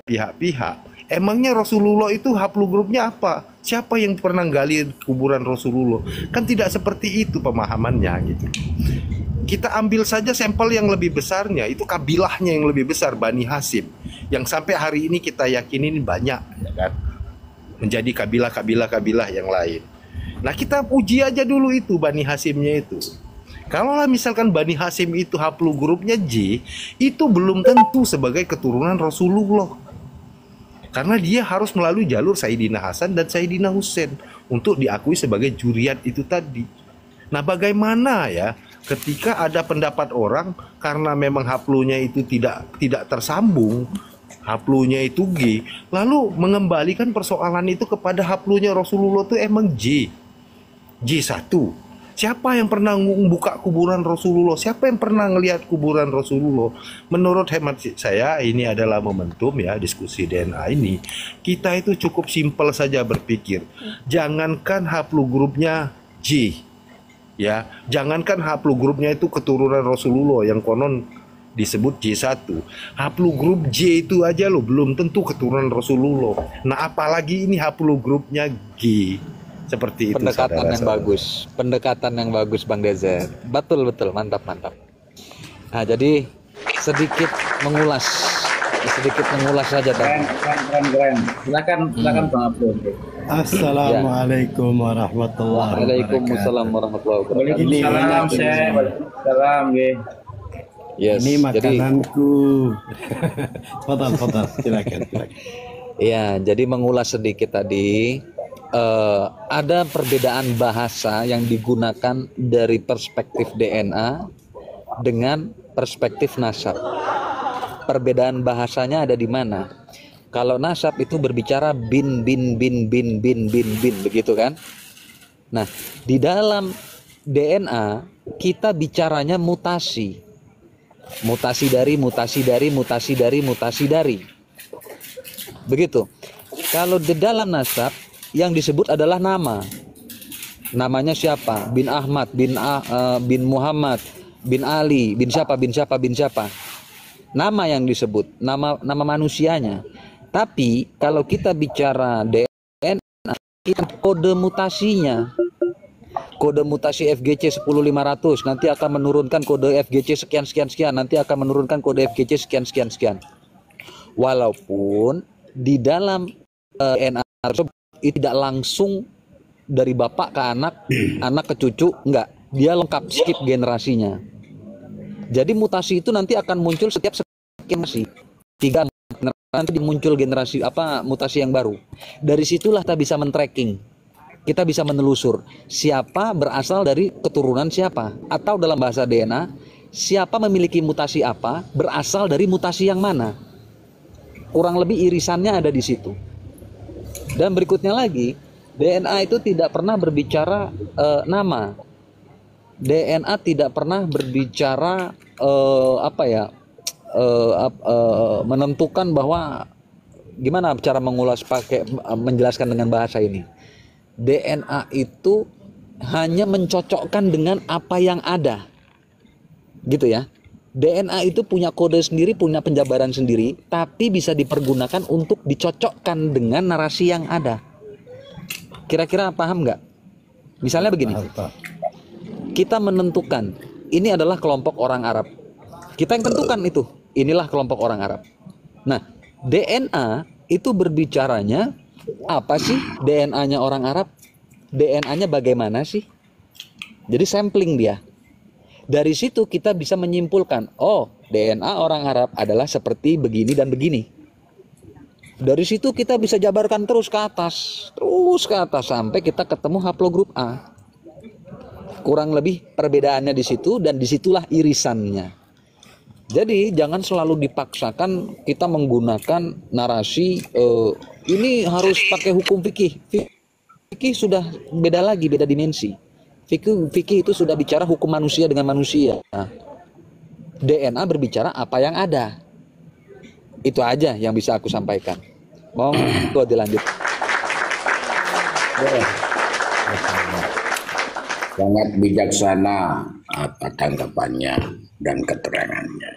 pihak-pihak, emangnya Rasulullah itu haplogrupnya apa? Siapa yang pernah gali kuburan Rasulullah? Kan tidak seperti itu pemahamannya gitu. Kita ambil saja sampel yang lebih besarnya, itu kabilahnya yang lebih besar, Bani Hasyim, yang sampai hari ini kita yakinin banyak, ya kan? Menjadi kabilah-kabilah yang lain. Nah, kita uji aja dulu itu Bani Hasyimnya itu. Kalau misalkan Bani Hasyim itu haplogrupnya J, itu belum tentu sebagai keturunan Rasulullah. Karena dia harus melalui jalur Sayyidina Hasan dan Sayyidina Husain untuk diakui sebagai juriat itu tadi. Nah, bagaimana ya ketika ada pendapat orang karena memang haplonya itu tidak tersambung, haplonya itu G, lalu mengembalikan persoalan itu kepada haplonya Rasulullah itu emang J1. Siapa yang pernah membuka kuburan Rasulullah? Siapa yang pernah ngelihat kuburan Rasulullah? Menurut hemat saya, ini adalah momentum ya diskusi DNA ini. Kita itu cukup simpel saja berpikir. Jangankan haplogrupnya J, ya, jangankan haplogrupnya itu keturunan Rasulullah yang konon disebut J1. Haplogrup J itu aja loh belum tentu keturunan Rasulullah. Nah, apalagi ini haplogrupnya G. Seperti itu. Pendekatan yang bagus, pendekatan yang bagus Bang Dezer. Betul, mantap. Nah, jadi sedikit mengulas saja tadi. Keren. Silakan Bang Abdul. Assalamualaikum warahmatullahi wabarakatuh. Waalaikumsalam warahmatullahi wabarakatuh. Salam. Yes, ini makananku. Fadal, silakan. Ya, jadi mengulas sedikit tadi. Ada perbedaan bahasa yang digunakan dari perspektif DNA dengan perspektif nasab. Perbedaan bahasanya ada di mana? Kalau nasab itu berbicara bin, begitu kan? Nah, di dalam DNA kita bicaranya mutasi. Mutasi dari. Begitu. Kalau di dalam nasab yang disebut adalah nama. Namanya siapa? Bin Ahmad, bin Muhammad, bin Ali, bin siapa. Nama yang disebut, nama manusianya. Tapi kalau kita bicara DNA, kita kode mutasinya. Kode mutasi FGC 10500 nanti akan menurunkan kode FGC sekian, nanti akan menurunkan kode FGC sekian. Walaupun di dalam DNA itu tidak langsung dari bapak ke anak ke cucu, enggak. Dia lengkap, skip generasinya. Jadi mutasi itu nanti akan muncul setiap generasi. 3 nanti muncul generasi mutasi yang baru. Dari situlah kita bisa men-tracking. Kita bisa menelusur siapa berasal dari keturunan siapa, atau dalam bahasa DNA, siapa memiliki mutasi apa berasal dari mutasi yang mana. Kurang lebih irisannya ada di situ. Dan berikutnya lagi, DNA itu tidak pernah berbicara nama. DNA tidak pernah berbicara menentukan bahwa gimana cara menjelaskan dengan bahasa ini. DNA itu hanya mencocokkan dengan apa yang ada. Gitu ya. DNA itu punya kode sendiri, punya penjabaran sendiri, tapi bisa dipergunakan untuk dicocokkan dengan narasi yang ada. Kira-kira paham nggak? Misalnya begini, kita menentukan ini adalah kelompok orang Arab. Kita yang tentukan itu, inilah kelompok orang Arab. Nah, DNA itu berbicaranya apa sih DNA-nya orang Arab? DNA-nya bagaimana sih? Jadi sampling dia. Dari situ kita bisa menyimpulkan, oh, DNA orang Arab adalah seperti begini dan begini. Dari situ kita bisa jabarkan terus ke atas sampai kita ketemu haplogrup A. Kurang lebih perbedaannya di situ, dan disitulah irisannya. Jadi jangan selalu dipaksakan kita menggunakan narasi ini harus pakai hukum fikih. Fikih sudah beda lagi, beda dimensi. Fikih itu sudah bicara hukum manusia dengan manusia. DNA berbicara apa yang ada. Itu aja yang bisa aku sampaikan. Mau dilanjut. Sangat bijaksana apa tanggapannya dan keterangannya.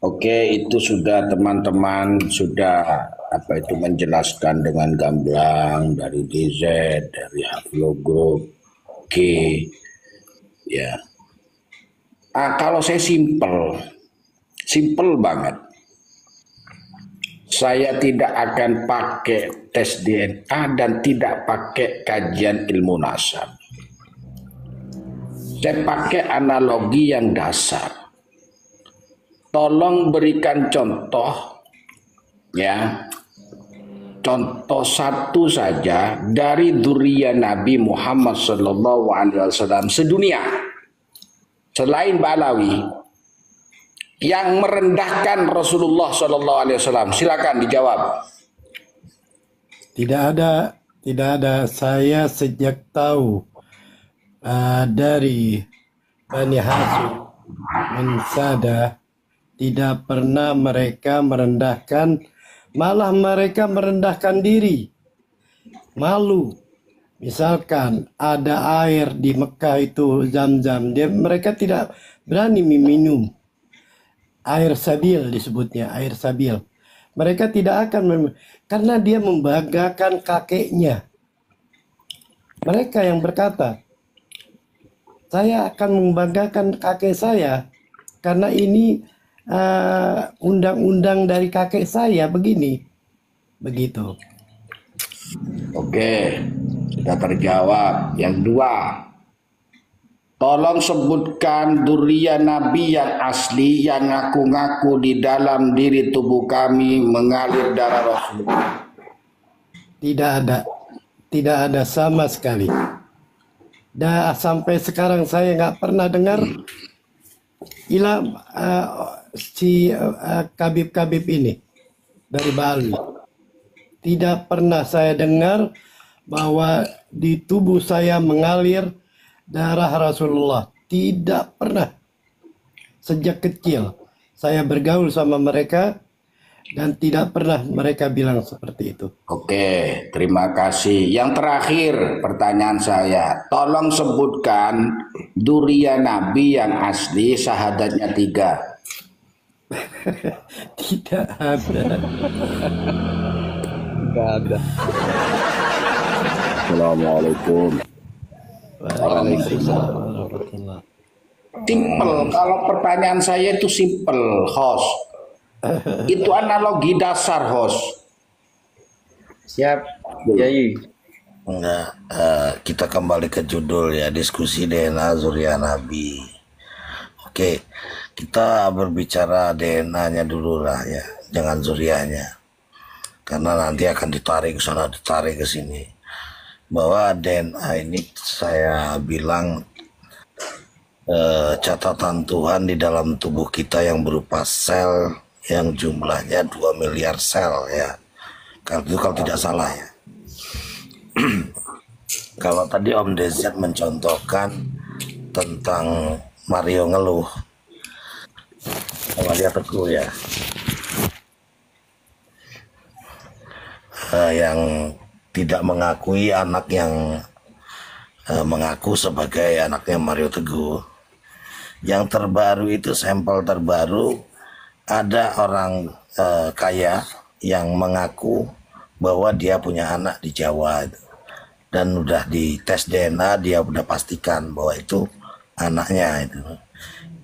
Oke, itu sudah teman-teman sudah apa itu menjelaskan dengan gamblang dari DZ, dari Haflo Group, G, ya. Kalau saya simple banget. Saya tidak akan pakai tes DNA dan tidak pakai kajian ilmu nasab. Saya pakai analogi yang dasar. Tolong berikan contoh, ya, contoh satu saja dari dzurriyyah Nabi Muhammad SAW sedunia selain Balawi yang merendahkan Rasulullah SAW. Silakan dijawab. Tidak ada. Saya sejak tahu dari Bani Hashim Mensada, tidak pernah mereka merendahkan, malah mereka merendahkan diri, malu. Misalkan ada air di Mekah itu Zam-Zam, mereka tidak berani minum. Air sabil disebutnya, air sabil. Mereka tidak akan karena dia membanggakan kakeknya. Mereka yang berkata, saya akan membanggakan kakek saya karena ini undang-undang dari kakek saya begini. Begitu. Oke, sudah terjawab. Yang dua, tolong sebutkan dzurriyyah Nabi yang asli yang ngaku-ngaku di dalam diri tubuh kami mengalir darah Rasulullah. Tidak ada sama sekali. Dan sampai sekarang saya nggak pernah dengar si Kabib-Kabib ini dari Bali. Tidak pernah saya dengar bahwa di tubuh saya mengalir darah Rasulullah. Tidak pernah. Sejak kecil saya bergaul sama mereka dan tidak pernah mereka bilang seperti itu. Oke, terima kasih. Yang terakhir pertanyaan saya, tolong sebutkan dzurriyyah Nabi yang asli syahadatnya 3. Tidak ada. Nggak ada. Assalamualaikum. Waalaikumsalam. Simple, kalau pertanyaan saya itu simple, host. Itu analogi dasar, host. Siap, Yai. Enggak, kita kembali ke judul ya, diskusi DNA dzurriyyah Nabi. Oke, kita berbicara DNA-nya dulu lah ya, jangan dzurriyyahnya. Karena nanti akan ditarik ke sana, ditarik ke sini. Bahwa DNA ini saya bilang catatan Tuhan di dalam tubuh kita yang berupa sel yang jumlahnya 2 miliar sel ya. Kalau tidak salah ya. Kalau tadi Om Dezat mencontohkan tentang Mario ngeluh sama dia Teguh ya, yang tidak mengakui anak yang mengaku sebagai anaknya Mario Teguh. Yang terbaru itu, sampel terbaru, ada orang kaya yang mengaku bahwa dia punya anak di Jawa dan udah di tes DNA, dia udah pastikan bahwa itu anaknya.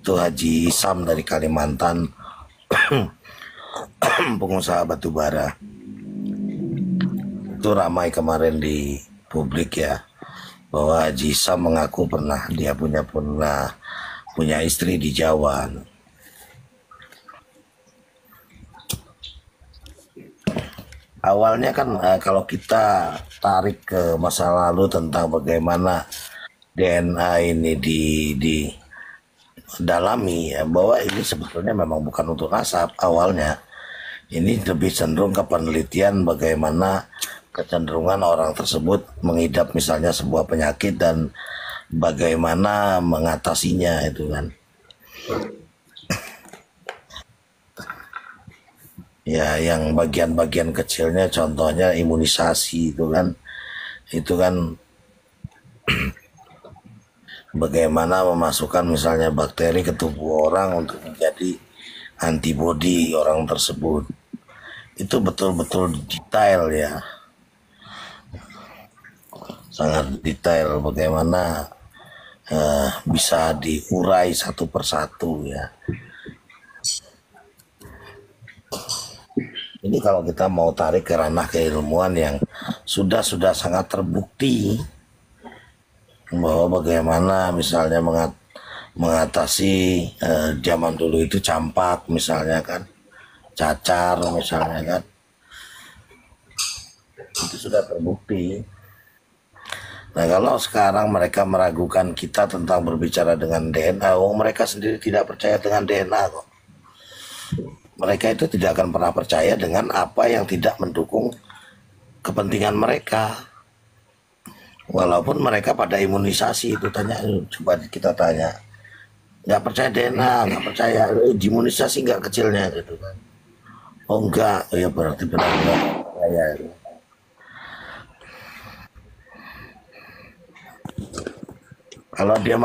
Itu Haji Isam dari Kalimantan, pengusaha batubara. Itu ramai kemarin di publik ya, bahwa Haji Isam mengaku dia punya istri di Jawa. Awalnya kan kalau kita tarik ke masa lalu tentang bagaimana DNA ini didalami ya, bahwa ini sebetulnya memang bukan untuk nasab awalnya. Ini lebih cenderung ke penelitian bagaimana kecenderungan orang tersebut mengidap misalnya sebuah penyakit dan bagaimana mengatasinya itu kan. Ya, yang bagian-bagian kecilnya contohnya imunisasi itu kan bagaimana memasukkan misalnya bakteri ke tubuh orang untuk menjadi antibodi orang tersebut. Itu betul-betul detail ya, sangat detail bagaimana bisa diurai satu persatu ya. Ini kalau kita mau tarik ke ranah keilmuan yang sudah sangat terbukti bahwa bagaimana misalnya mengatasi zaman dulu itu campak misalnya kan, cacar misalnya kan, itu sudah terbukti. Nah kalau sekarang mereka meragukan kita tentang berbicara dengan DNA, mereka sendiri tidak percaya dengan DNA kok. Mereka itu tidak akan pernah percaya dengan apa yang tidak mendukung kepentingan mereka. Walaupun mereka pada imunisasi itu, tanya, coba kita tanya, nggak percaya DNA, nggak percaya imunisasi nggak kecilnya gitu kan? Oh enggak, ya berarti benar-benar percaya. Kalau dia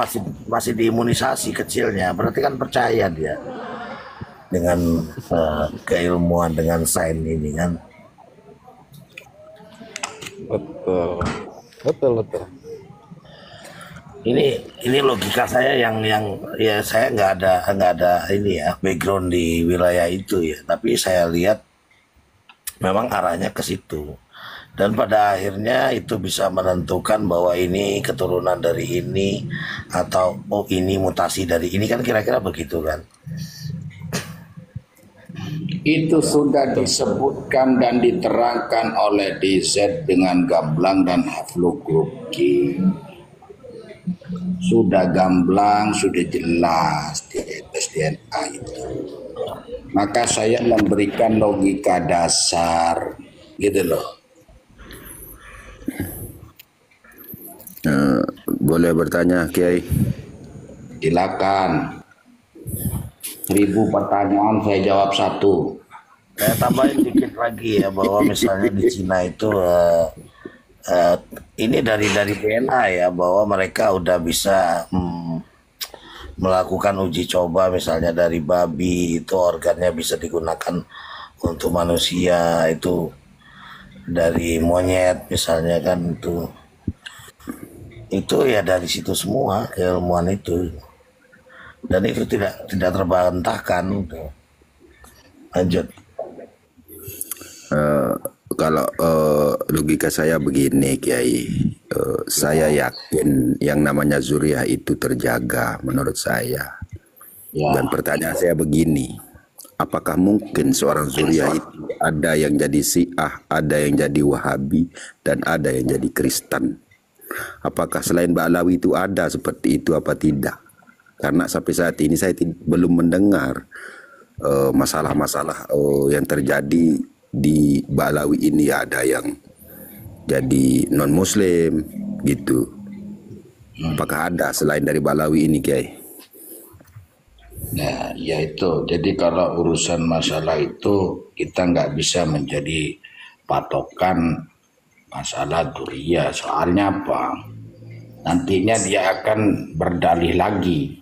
masih diimunisasi kecilnya, berarti kan percaya dia dengan keilmuan, dengan sains ini kan. Betul. Ini logika saya yang ya saya nggak ada ini ya background di wilayah itu ya, tapi saya lihat memang arahnya ke situ. Dan pada akhirnya itu bisa menentukan bahwa ini keturunan dari ini atau ini mutasi dari ini kan, kira-kira begitu kan. Itu sudah disebutkan dan diterangkan oleh DZ dengan gamblang dan haplogrup G. Sudah gamblang, sudah jelas di tes DNA itu. Maka saya memberikan logika dasar, gitu loh. Boleh bertanya, Kiai? Silakan. 1000 pertanyaan saya jawab 1. Saya tambahin dikit lagi ya, bahwa misalnya di Cina itu ini dari DNA ya, bahwa mereka udah bisa melakukan uji coba misalnya dari babi, itu organnya bisa digunakan untuk manusia, itu dari monyet misalnya kan, itu ya dari situ semua keilmuan itu. Dan itu tidak terbantahkan. Lanjut. Kalau logika saya begini, Kiai, saya yakin yang namanya zuriat itu terjaga menurut saya. Ya. Dan pertanyaan saya begini, apakah mungkin seorang zuriat itu ada yang jadi Syiah, ada yang jadi Wahabi, dan ada yang jadi Kristen? Apakah selain Ba'alawi itu ada seperti itu apa tidak? Karena sampai saat ini saya belum mendengar masalah-masalah yang terjadi di Ba'alawi ini. Ada yang jadi non-muslim gitu. Apakah ada selain dari Ba'alawi ini, Kiai? Nah, ya itu. Jadi kalau urusan masalah itu kita nggak bisa menjadi patokan masalah Duriyah. Soalnya apa? Nantinya dia akan berdalih lagi,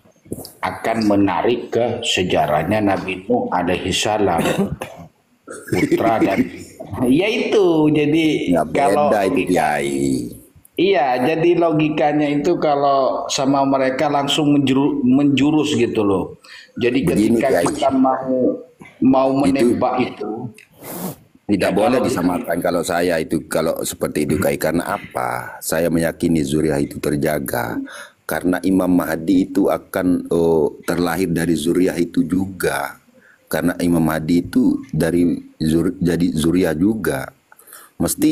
akan menarik ke sejarahnya Nabi Nuh alaihi salam, putra dan ya itu. Jadi Nggak kalau beda itu, Kiai. iya, jadi logikanya itu kalau sama mereka langsung menjurus gitu loh. Jadi Begini, ketika Kiai. kita mau menembak itu Tidak ya, boleh kalau disamakan kalau saya itu, kalau seperti itu, Kiai. Karena apa? Saya meyakini zuriat itu terjaga karena Imam Mahdi itu akan terlahir dari zuriat itu juga. Karena Imam Mahdi itu jadi zuriat juga. Mesti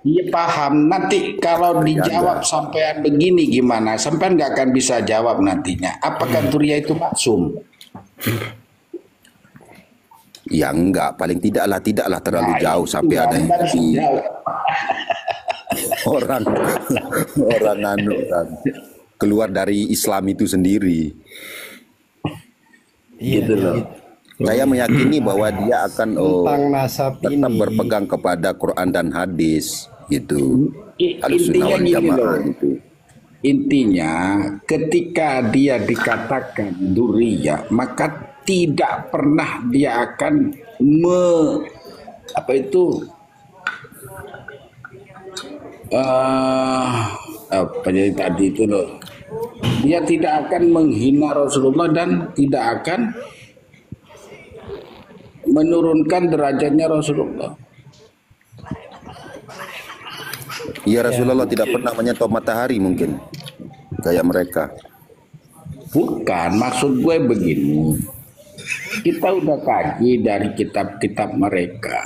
iya paham. Nanti kalau dijawab sampean begini gimana? Sampean nggak akan bisa jawab nantinya. Apakah Zuriat itu maksum? ya enggak, paling tidaklah terlalu jauh sampai ada yang orang anu kan keluar dari Islam itu sendiri. Gitu loh. Saya meyakini bahwa dia akan Tentang nasab tetap ini. berpegang kepada Quran dan hadis gitu. Intinya gini Jamaah loh. gitu. Intinya ketika dia dikatakan Duriyah, maka tidak pernah dia akan apa itu apa jadi tadi itu loh, dia tidak akan menghina Rasulullah dan tidak akan menurunkan derajatnya Rasulullah. Ya Rasulullah tidak pernah menyentuh matahari mungkin kayak mereka. Bukan, maksud gue begini. Kita udah kaji dari kitab-kitab mereka.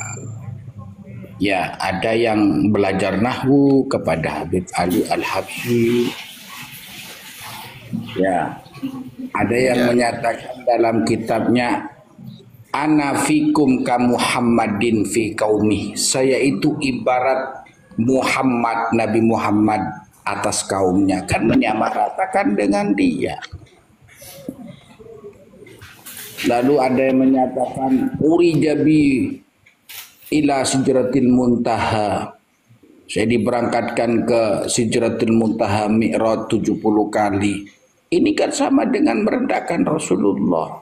Ya, ada yang belajar nahwu kepada Habib Ali Al-Habsyi. Ya, ada yang menyatakan dalam kitabnya, ana fikum ka Muhammadin fi qaumi. Saya itu ibarat Muhammad, Nabi Muhammad atas kaumnya, kan menyamaratakan dengan dia. Lalu ada yang menyatakan urijabi ila sidratil muntaha. Saya diberangkatkan ke sidratil muntaha mi'raj 70 kali. Ini kan sama dengan merendahkan Rasulullah.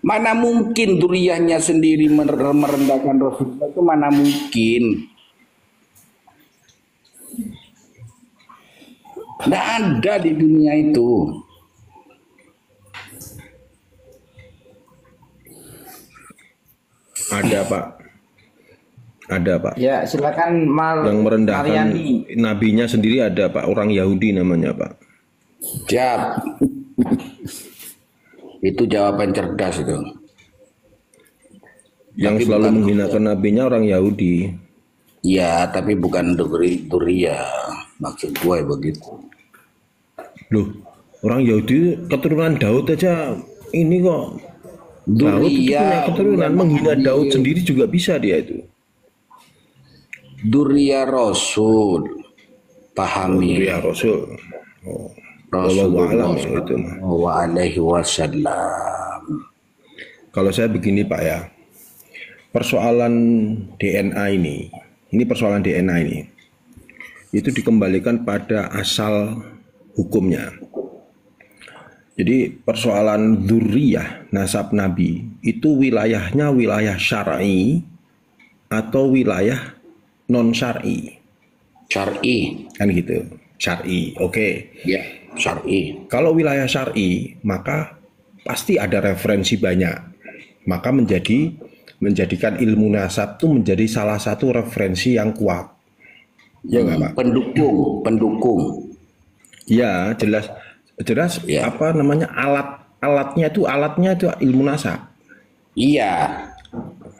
Mana mungkin duriyahnya sendiri merendahkan Rasulullah, itu mana mungkin. Tidak ada di dunia itu. Ada Pak. Ada Pak. Ya, silakan Yang merendahkan Mariani. nabinya sendiri ada Pak. Orang Yahudi namanya Pak. Siap. Itu jawaban cerdas itu. Yang Tapi selalu bukan- menghinakan nabinya orang Yahudi. Ya, tapi bukan Duria. Maksud gue begitu. Loh, orang Yahudi keturunan Daud aja ini kok. Daud itu punya keturunan, menghina Daud sendiri juga bisa dia itu. Duria Rasul. Pahami. Ya Rasul. Oh. Rasulullah Wallahu a'lam itu mah. Sallallahu alaihi wasallam. Kalau saya begini Pak ya, persoalan DNA ini persoalan DNA ini, itu dikembalikan pada asal hukumnya. Jadi persoalan dzurriyyah nasab Nabi itu wilayahnya wilayah syar'i atau wilayah non syar'i, Syar'i. kan gitu. Syar'i, oke. Ya, syar'i. Kalau wilayah syar'i, maka pasti ada referensi banyak. Maka menjadikan ilmu nasab itu menjadi salah satu referensi yang kuat. Ya nggak Pak? Pendukung. Ya, jelas Ya. apa namanya alatnya itu ilmu nasab. Iya.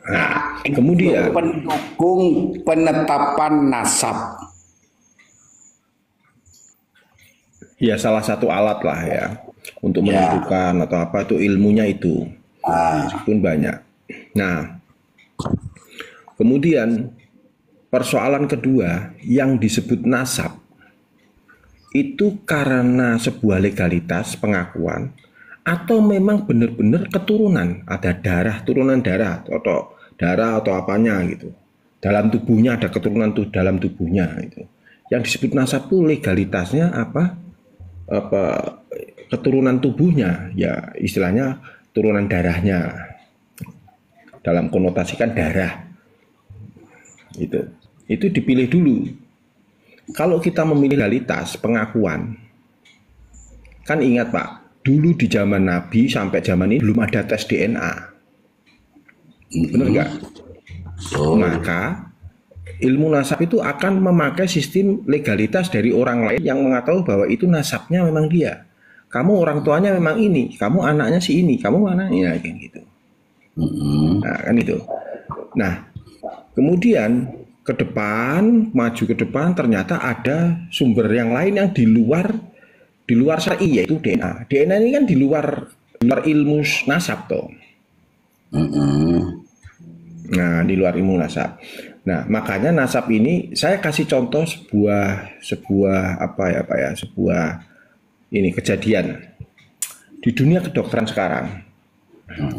Nah, kemudian Pendukung penetapan nasab. ya salah satu alat lah ya untuk menentukan atau apa itu ilmunya itu. Meskipun banyak. Nah, kemudian persoalan kedua yang disebut nasab itu karena sebuah legalitas pengakuan atau memang benar-benar keturunan, ada turunan darah atau apanya gitu. Dalam tubuhnya ada keturunan tuh dalam tubuhnya itu. Yang disebut nasab itu legalitasnya apa keturunan tubuhnya, ya istilahnya turunan darahnya, dalam konotasikan darah itu dipilih dulu. Kalau kita memilih legalitas pengakuan, kan ingat Pak, dulu di zaman Nabi sampai zaman ini belum ada tes DNA, benar nggak? Maka ilmu nasab itu akan memakai sistem legalitas dari orang lain yang mengatakan bahwa itu nasabnya memang dia. Kamu orang tuanya memang ini, kamu anaknya si ini, kamu anaknya kayak gitu. Nah, kan itu. Nah, kemudian maju ke depan ternyata ada sumber yang lain yang di luar syar'i, yaitu DNA. DNA ini kan di luar ilmu nasab toh. Nah, di luar ilmu nasab. Nah, makanya nasab ini saya kasih contoh sebuah kejadian di dunia kedokteran sekarang.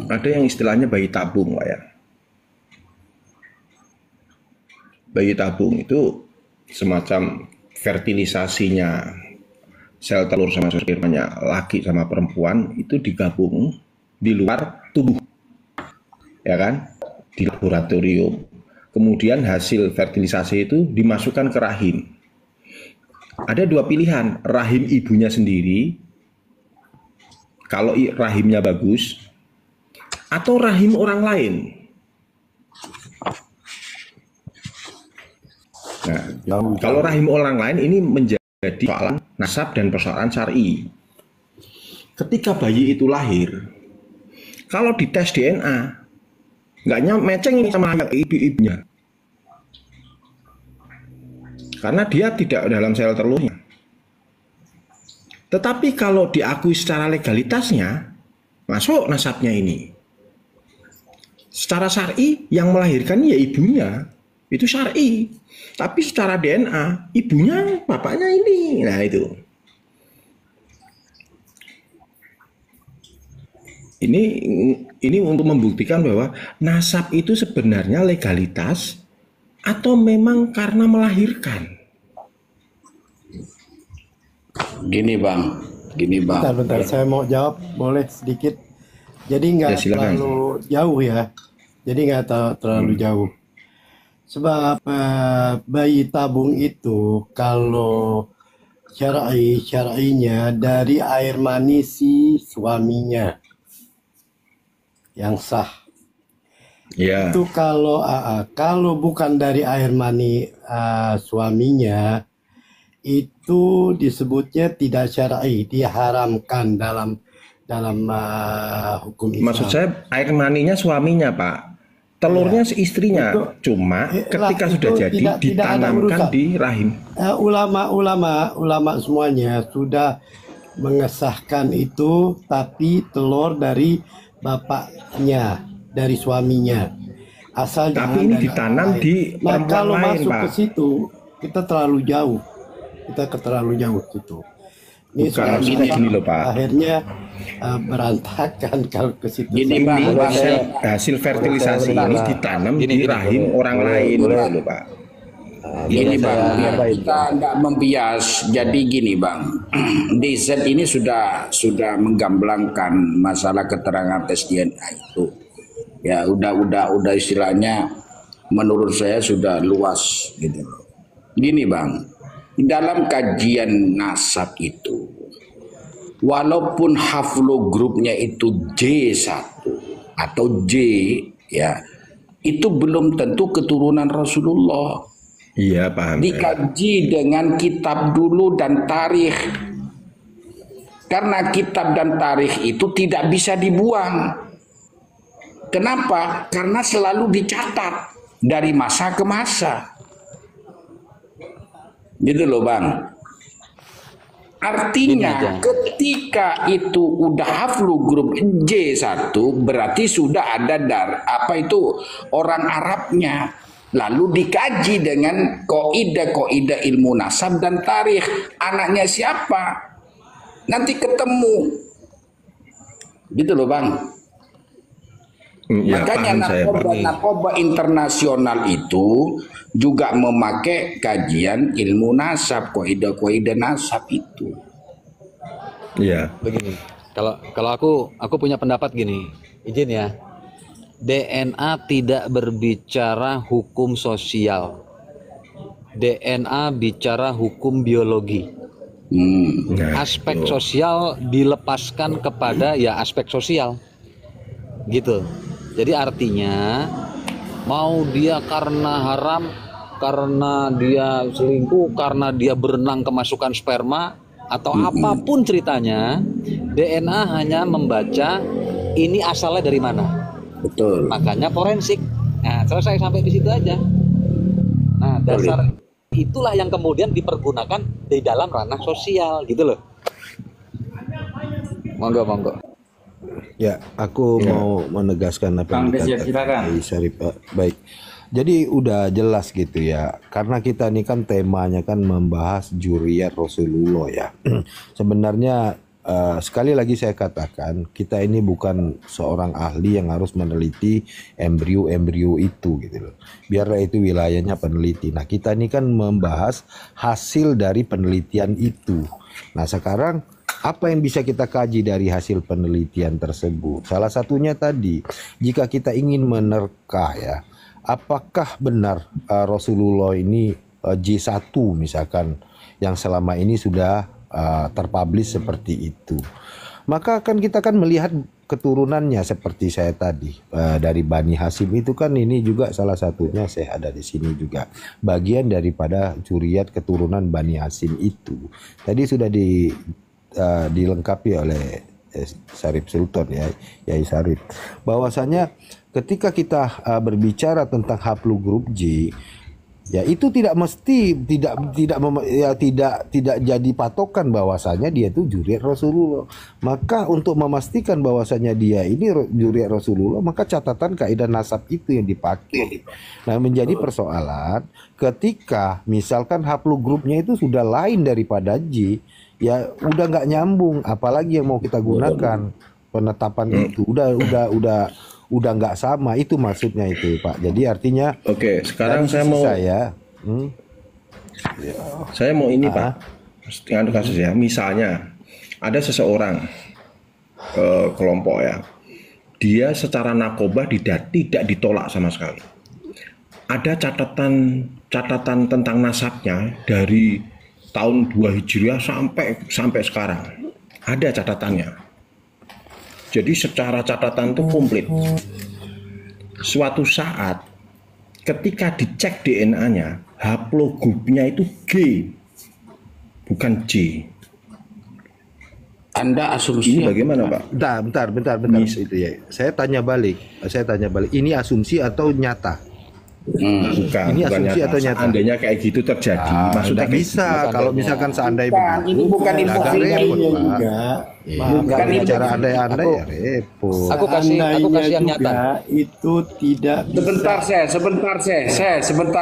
Ada yang istilahnya bayi tabung, Pak ya. Bayi tabung itu semacam fertilisasinya sel telur sama spermanya laki sama perempuan itu digabung di luar tubuh. ya kan, di laboratorium. Kemudian hasil fertilisasi itu dimasukkan ke rahim. Ada dua pilihan, rahim ibunya sendiri, kalau rahimnya bagus, atau rahim orang lain. Nah, kalau rahim orang lain ini menjadi persoalan nasab dan persoalan syar'i. Ketika bayi itu lahir, kalau dites DNA, nggak matching sama ibunya, karena dia tidak dalam sel telurnya. Tetapi kalau diakui secara legalitasnya, masuk nasabnya ini. Secara syar'i yang melahirkan ya ibunya, itu syar'i. Tapi secara DNA, ibunya bapaknya ini. Nah itu. Ini untuk membuktikan bahwa nasab itu sebenarnya legalitas atau memang karena melahirkan. Gini bang. Bentar, saya mau jawab, boleh sedikit. Jadi nggak terlalu jauh ya. Jadi nggak terlalu jauh. Sebab bayi tabung itu kalau syar'inya dari air mani si suaminya yang sah. Ya. Itu kalau bukan dari air mani suaminya, itu disebutnya tidak syar'i, diharamkan dalam hukum Islam. Maksud saya air maninya suaminya, Pak. Telurnya istrinya. Cuma ketika sudah jadi ditanamkan di rahim. Ulama semuanya sudah mengesahkan itu, tapi telur dari bapaknya, dari suaminya. Asal tapi ini ditanam di perempuan kalau lain, masuk Pak. ke situ, kita terlalu jauh. Situ. Ini bukan gini loh, Pak. Akhirnya berantakan kalau ke situ. Gini, Bang. Hasil fertilisasi ini ditanam di rahim orang lain, loh, Pak. Gini Bang, biar kita nggak membias. Jadi gini Bang, DZ ini sudah menggamblangkan masalah keterangan tes DNA itu. Ya udah istilahnya menurut saya sudah luas gitu. Gini Bang, dalam kajian nasab itu, walaupun haplogrupnya itu J1 atau J, ya itu belum tentu keturunan Rasulullah. Iya, paham. Dikaji dengan kitab dulu dan tarikh. Karena kitab dan tarikh itu tidak bisa dibuang. Kenapa? Karena selalu dicatat dari masa ke masa. Gitu loh Bang. Artinya ketika itu udah haplogrup J1 berarti sudah ada orang Arabnya. Lalu dikaji dengan kaidah ilmu nasab dan tarikh. Anaknya siapa? Nanti ketemu. Gitu loh Bang. Ya, makanya narkoba internasional itu juga memakai kajian ilmu nasab, kaidah nasab itu. Iya. Begini, kalau aku punya pendapat gini, izin ya. DNA tidak berbicara hukum sosial. DNA bicara hukum biologi. Aspek sosial dilepaskan kepada ya aspek sosial. Gitu. Jadi artinya mau dia karena haram, karena dia selingkuh, karena dia berenang kemasukan sperma atau apapun ceritanya, DNA hanya membaca ini asalnya dari mana. Betul. Makanya forensik. Nah, selesai sampai di situ aja. Nah, dasar itulah yang kemudian dipergunakan di dalam ranah sosial, gitu loh. Monggo. Ya, aku mau menegaskan apa yang dikatakan Syarif. Baik. Jadi udah jelas gitu ya. Karena kita ini kan temanya kan membahas zuriyat Rasulullah ya. Sebenarnya sekali lagi saya katakan, kita ini bukan seorang ahli yang harus meneliti embrio-embrio itu gitu loh. Biarlah itu wilayahnya peneliti. Nah, kita ini kan membahas hasil dari penelitian itu. Nah, sekarang Apa yang bisa kita kaji dari hasil penelitian tersebut? Salah satunya tadi, jika kita ingin menerka ya, apakah benar Rasulullah ini J1 misalkan yang selama ini sudah terpublish seperti itu. Maka kita kan melihat keturunannya seperti saya tadi dari Bani Hasyim itu kan ini juga salah satunya saya ada di sini juga bagian daripada zuriat keturunan Bani Hasyim itu. Tadi sudah dilengkapi oleh Syarif Sultan ya, Yai Syarif, bahwasanya ketika kita berbicara tentang haplogrup J, ya itu tidak mesti tidak jadi patokan bahwasanya dia itu zuriat Rasulullah. Maka untuk memastikan bahwasanya dia ini zuriat Rasulullah, maka catatan kaidah nasab itu yang dipakai. Nah, menjadi persoalan ketika misalkan haplogrupnya itu sudah lain daripada J, ya udah nggak nyambung, apalagi yang mau kita gunakan penetapan itu udah nggak sama, itu maksudnya itu Pak. Jadi artinya oke, sekarang saya mau ini Pak, dengan kasus ya, misalnya ada seseorang kelompok ya, dia secara nakobah tidak ditolak sama sekali. Ada catatan tentang nasabnya dari tahun 2 Hijriah sampai sekarang, ada catatannya. Jadi secara catatan itu komplit. Suatu saat ketika dicek DNA-nya, haplogrupnya itu G, bukan J. Anda asumsi ini bagaimana Pak? Bentar. Itu ya. Saya tanya balik. Ini asumsi atau nyata? Bukan, ini asumsi nyata. Atau nyata? Seandainya kayak gitu terjadi, maksudnya bisa gitu. Kalau misalkan seandainya ini bukan agak repot Pak. Bukan bicara andai-andai ya repot. Aku kasih yang nyata. Itu tidak bisa. Sebentar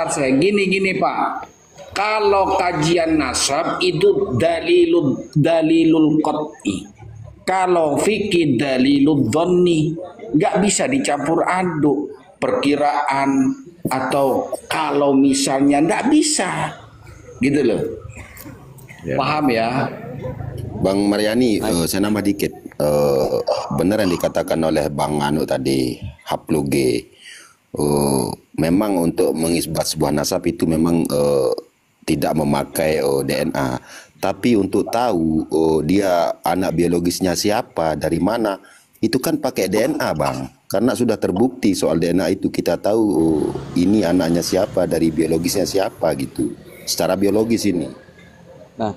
saya. Gini Pak. Kalau kajian nasab itu dalilul qat'i. Kalau fikih dalilul dhonni, nggak bisa dicampur aduk. Perkiraan atau kalau misalnya nggak bisa, gitu loh. Paham ya? Bang Maryani, saya nambah dikit. Benar yang dikatakan oleh Bang Anu tadi, haplog G. Memang untuk mengisbat sebuah nasab itu memang tidak memakai DNA. Tapi untuk tahu dia anak biologisnya siapa, dari mana, itu kan pakai DNA Bang. Karena sudah terbukti soal DNA itu, kita tahu ini anaknya siapa, dari biologisnya siapa gitu. Secara biologis ini. Nah,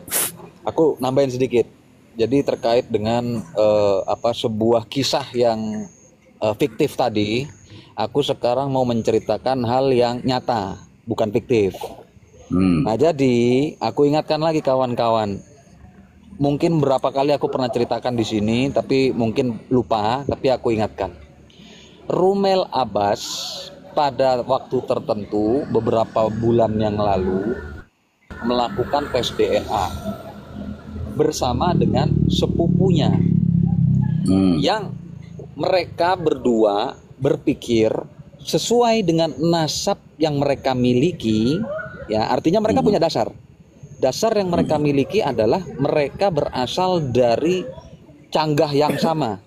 aku nambahin sedikit. Jadi terkait dengan sebuah kisah yang fiktif tadi, aku sekarang mau menceritakan hal yang nyata, bukan fiktif. Nah, jadi aku ingatkan lagi kawan-kawan. Mungkin berapa kali aku pernah ceritakan di sini, tapi mungkin lupa, tapi aku ingatkan. Rumel Abbas pada waktu tertentu beberapa bulan yang lalu melakukan tes DNA bersama dengan sepupunya yang mereka berdua berpikir sesuai dengan nasab yang mereka miliki, ya artinya mereka punya dasar yang mereka miliki adalah mereka berasal dari canggah yang sama,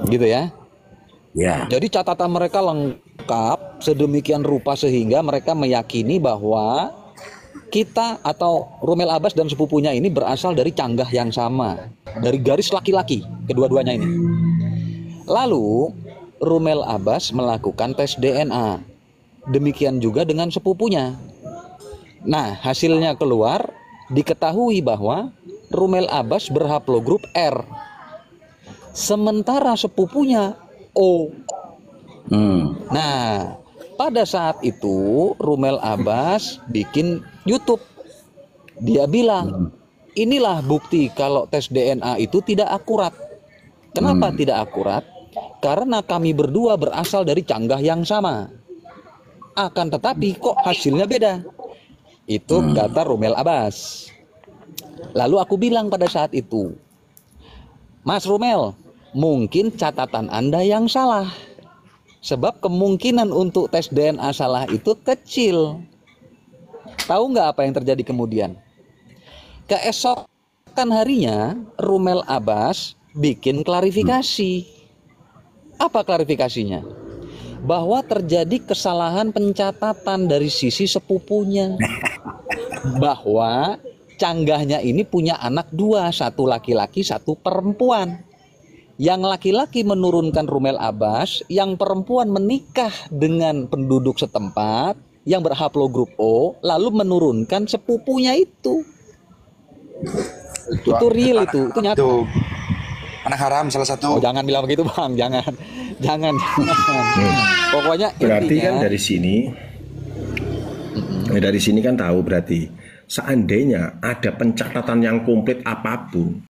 gitu ya. Ya. Jadi catatan mereka lengkap sedemikian rupa sehingga mereka meyakini bahwa kita atau Rumel Abbas dan sepupunya ini berasal dari canggah yang sama, dari garis laki-laki kedua-duanya ini. Lalu Rumel Abbas melakukan tes DNA, demikian juga dengan sepupunya. Nah, hasilnya keluar, diketahui bahwa Rumel Abbas berhaplogrup R, sementara sepupunya O. Nah, pada saat itu Rumel Abbas bikin YouTube. Dia bilang, inilah bukti kalau tes DNA itu tidak akurat. Kenapa tidak akurat? Karena kami berdua berasal dari canggah yang sama. Akan tetapi kok hasilnya beda. Itu kata Rumel Abbas. Lalu aku bilang pada saat itu, Mas Rumel, mungkin catatan Anda yang salah. Sebab kemungkinan untuk tes DNA salah itu kecil. Tahu nggak apa yang terjadi kemudian? Keesok keesokan harinya Rumel Abbas bikin klarifikasi. Apa klarifikasinya? Bahwa terjadi kesalahan pencatatan dari sisi sepupunya. Bahwa Canggahnya ini punya anak dua, satu laki-laki, satu perempuan. Yang laki-laki menurunkan Rumel Abbas, yang perempuan menikah dengan penduduk setempat yang berhaplogrup O, lalu menurunkan sepupunya itu. Itu real itu nyata. Itu anak haram salah satu. Oh, jangan bilang begitu Bang, jangan. Pokoknya berarti intinya, kan dari sini kan tahu berarti seandainya ada pencatatan yang komplit apapun